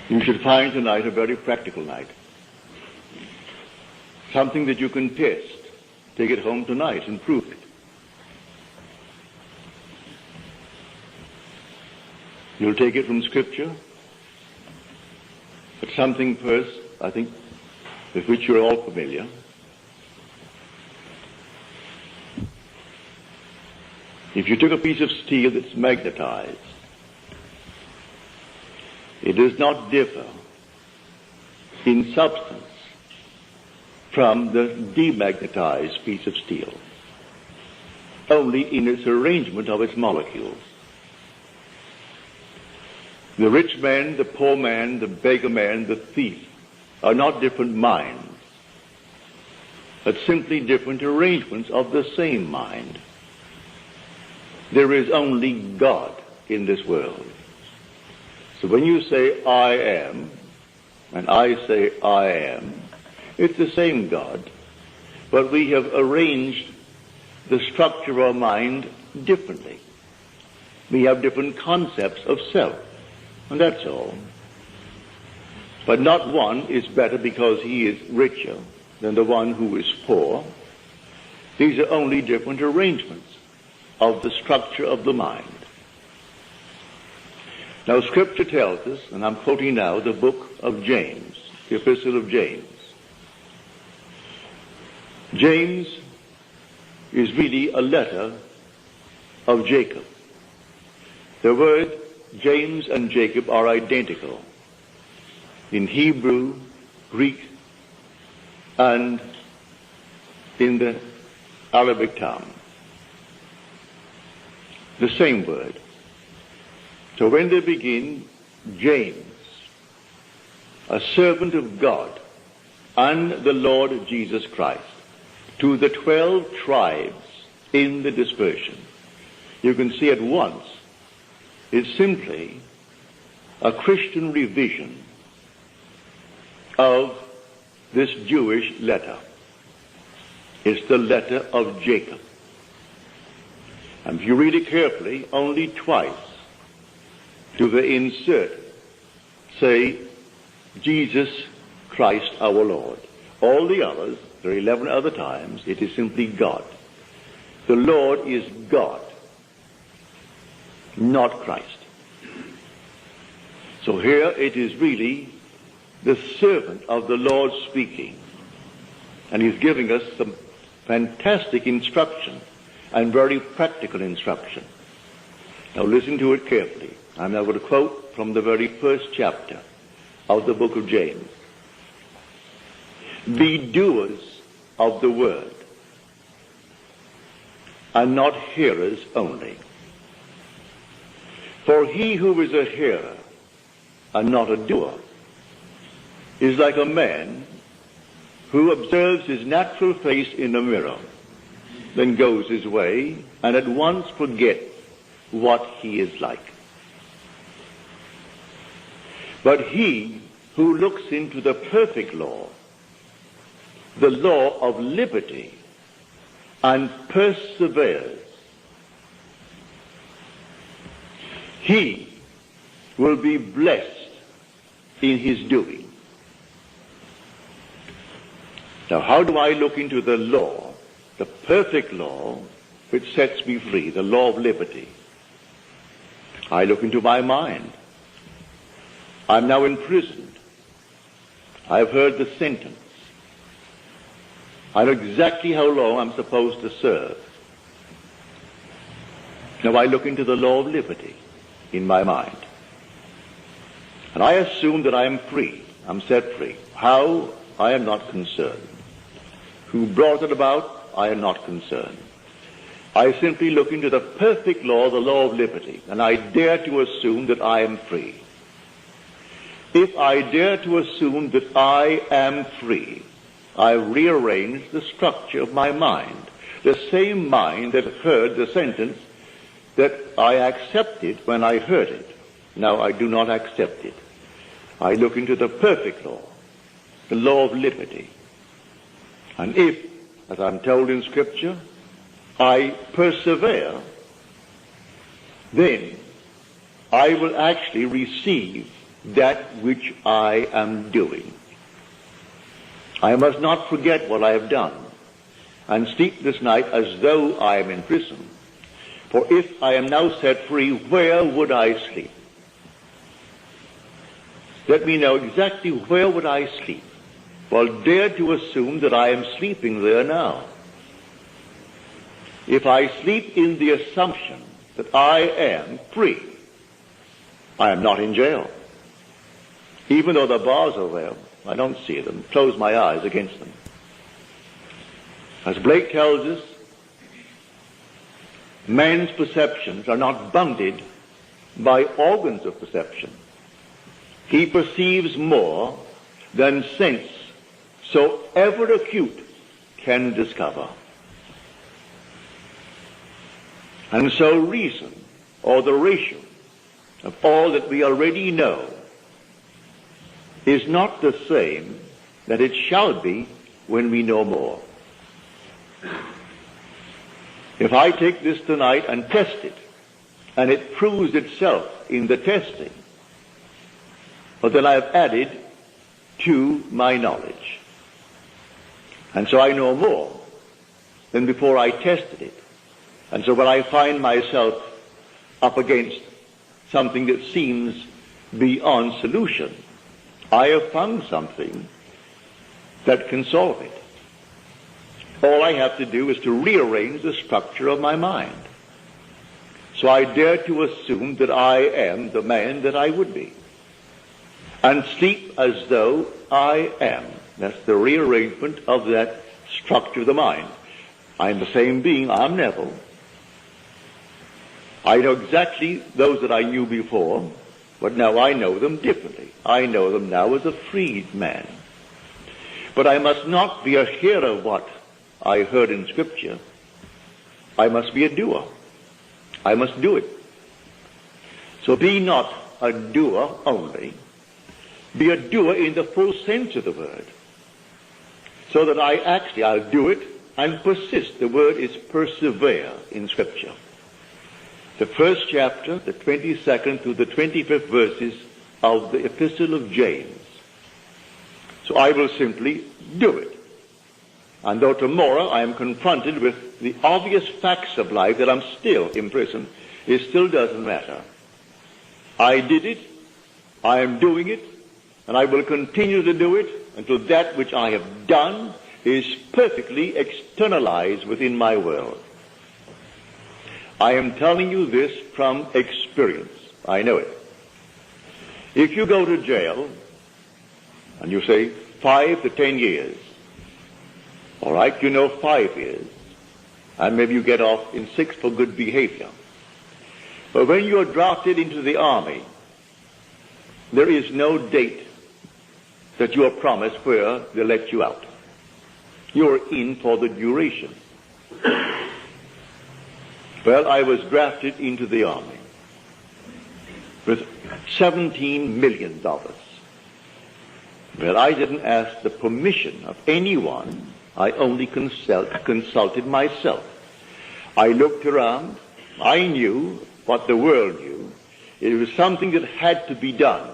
You should find tonight a very practical night. Something that you can test. Take it home tonight and prove it. You'll take it from Scripture, but something first, I think, with which you're all familiar. If you took a piece of steel that's magnetized, it does not differ in substance from the demagnetized piece of steel, only in its arrangement of its molecules. The rich man, the poor man, the beggar man, the thief are not different minds, but simply different arrangements of the same mind. There is only God in this world. So when you say I am, and I say I am, it's the same God, but we have arranged the structure of our mind differently. We have different concepts of self, and that's all. But not one is better because he is richer than the one who is poor. These are only different arrangements of the structure of the mind. Now, Scripture tells us, and I'm quoting now the book of James, the epistle of James. James is really a letter of Jacob. The word James and Jacob are identical in Hebrew, Greek, and in the Arabic tongue. The same word. So when they begin, James, a servant of God and the Lord Jesus Christ, to the 12 tribes in the dispersion, you can see at once it's simply a Christian revision of this Jewish letter. It's the letter of Jacob. And if you read it carefully, only twice do they insert, say, Jesus Christ our Lord. All the others, there are 11 other times, it is simply God. The Lord is God, not Christ. So here it is really the servant of the Lord speaking. And he's giving us some fantastic instruction and very practical instruction. Now listen to it carefully. I'm now going to quote from the very first chapter of the book of James. Be doers of the word, and not hearers only. For he who is a hearer and not a doer is like a man who observes his natural face in a mirror, then goes his way and at once forgets what he is like. But he who looks into the perfect law, the law of liberty, and perseveres, he will be blessed in his doing. Now, how do I look into the law, the perfect law, which sets me free, the law of liberty? I look into my mind. I'm now imprisoned. I've heard the sentence. I know exactly how long I'm supposed to serve. Now I look into the law of liberty in my mind. And I assume that I am free. I'm set free. How? I am not concerned. Who brought it about? I am not concerned. I simply look into the perfect law, the law of liberty, and I dare to assume that I am free. If I dare to assume that I am free, I rearrange the structure of my mind, the same mind that heard the sentence that I accepted when I heard it. Now I do not accept it. I look into the perfect law, the law of liberty. And if, as I'm told in Scripture, I persevere, then I will actually receive that which I am doing. I must not forget what I have done, and sleep this night as though I am in prison. For if I am now set free, where would I sleep? Let me know exactly where would I sleep. Well, dare to assume that I am sleeping there now. If I sleep in the assumption that I am free, I am not in jail. Even though the bars are there, I don't see them. Close my eyes against them. As Blake tells us, man's perceptions are not bounded by organs of perception. He perceives more than sense, so ever acute, can discover. And so reason, or the ratio of all that we already know, is not the same that it shall be when we know more. If I take this tonight and test it, and it proves itself in the testing, well, then I have added to my knowledge. And so I know more than before I tested it. And so when I find myself up against something that seems beyond solution, I have found something that can solve it. All I have to do is to rearrange the structure of my mind. So I dare to assume that I am the man that I would be, and sleep as though I am. That's the rearrangement of that structure of the mind. I'm the same being. I'm Neville. I know exactly those that I knew before, but now I know them differently. I know them now as a freed man. But I must not be a hearer of what I heard in Scripture. I must be a doer. I must do it. So be not a doer only. Be a doer in the full sense of the word. So that I'll do it and persist. The word is persevere in Scripture. The first chapter, the 22nd through the 25th verses of the Epistle of James. So I will simply do it. And though tomorrow I am confronted with the obvious facts of life that I'm still in prison, it still doesn't matter. I did it, I am doing it, and I will continue to do it until that which I have done is perfectly externalized within my world. I am telling you this from experience. I know it. If you go to jail, and you say 5 to 10 years, all right, you know 5 years, and maybe you get off in 6 for good behavior. But when you are drafted into the army, there is no date that you are promised where they let you out. You are in for the duration. Well, I was drafted into the army with $17 million. Well, I didn't ask the permission of anyone. I only consulted myself. I looked around. I knew what the world knew. It was something that had to be done.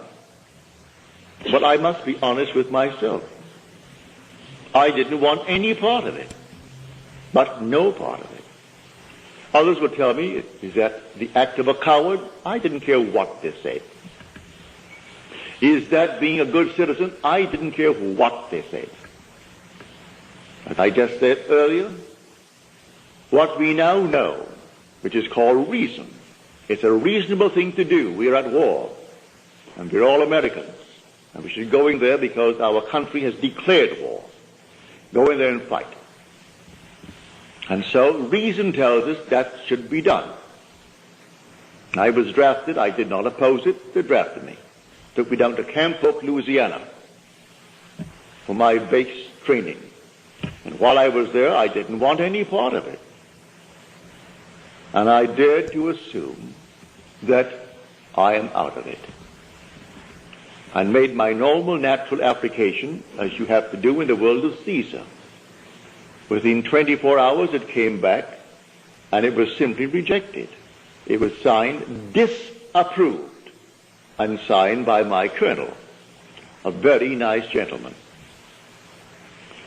But I must be honest with myself. I didn't want any part of it, but no part of it. Others would tell me, is that the act of a coward? I didn't care what they said. Is that being a good citizen? I didn't care what they said. As I just said earlier, what we now know, which is called reason, it's a reasonable thing to do. We're at war, and we're all Americans, and we should go in there because our country has declared war. Go in there and fight. And so reason tells us that should be done. I was drafted. I did not oppose it. They drafted me. Took me down to Camp Polk, Louisiana for my base training. And while I was there, I didn't want any part of it. And I dared to assume that I am out of it. And made my normal natural application, as you have to do in the world of Caesar. Within 24 hours it came back, and it was simply rejected. It was signed disapproved. and signed by my colonel, a very nice gentleman.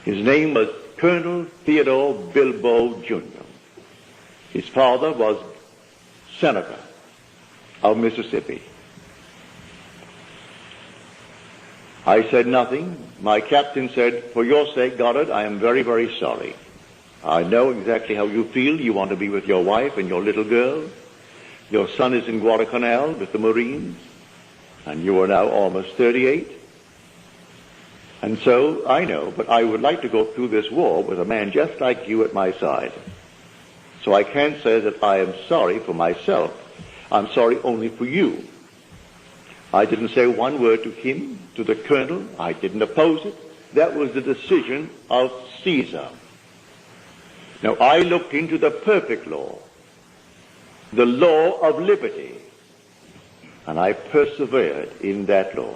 His name was Colonel Theodore Bilbo Jr. His father was Senator of Mississippi. I said nothing. My captain said, "For your sake, Goddard, I am very, very sorry. I know exactly how you feel. You want to be with your wife and your little girl. Your son is in Guadalcanal with the Marines, and you are now almost 38. And so, I know, but I would like to go through this war with a man just like you at my side. So I can't say that I am sorry for myself. I'm sorry only for you." I didn't say one word to him, to the colonel. I didn't oppose it. That was the decision of Caesar. Now, I looked into the perfect law, the law of liberty, and I persevered in that law.